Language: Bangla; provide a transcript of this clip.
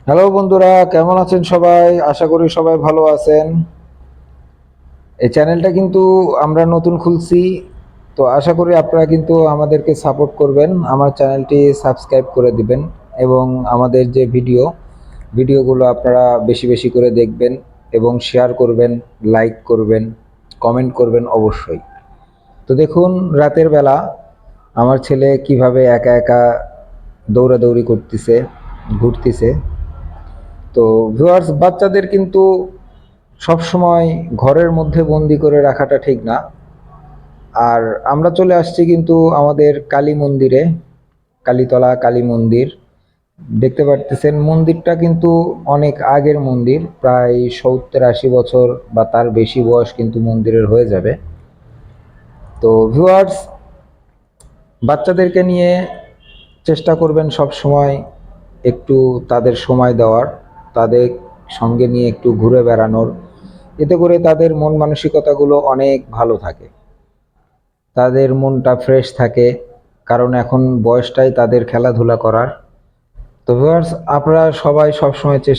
হ্যালো বন্ধুরা, কেমন আছেন সবাই? আশা করি সবাই ভালো আছেন। এই চ্যানেলটা কিন্তু আমরা নতুন খুলছি, তো আশা করি আপনারা কিন্তু আমাদেরকে সাপোর্ট করবেন। আমার চ্যানেলটি সাবস্ক্রাইব করে দিবেন এবং আমাদের যে ভিডিওগুলো আপনারা বেশি বেশি করে দেখবেন এবং শেয়ার করবেন, লাইক করবেন, কমেন্ট করবেন অবশ্যই। তো দেখুন, রাতের বেলা আমার ছেলে কিভাবে একা একা দৌড়াদৌড়ি করতেছে, ঘুরতেছে। তো ভিউয়ার্স, বাচ্চাদের কিন্তু সবসময় ঘরের মধ্যে বন্দি করে রাখাটা ঠিক না। আর আমরা চলে আসছি কিন্তু আমাদের কালী মন্দিরে, কালীতলা কালী মন্দির। দেখতে পারতেছেন মন্দিরটা কিন্তু অনেক আগের মন্দির, প্রায় 70-80 বছর বা তার বেশি বয়স কিন্তু মন্দিরের হয়ে যাবে। তো ভিউয়ার্স, বাচ্চাদেরকে নিয়ে চেষ্টা করবেন সব সময় একটু তাদের সময় দেওয়ার, তাদের সঙ্গে নিয়ে একটু ঘুরে বেড়ানোর। এতে করে তাদের মন মানসিকতাগুলো অনেক ভালো থাকে, তাদের মনটা ফ্রেশ থাকে, কারণ এখন বয়সটাই তাদের খেলাধুলা করার। তো ভিউয়ার্স, আপনারা সবাই সবসময় চেষ্টা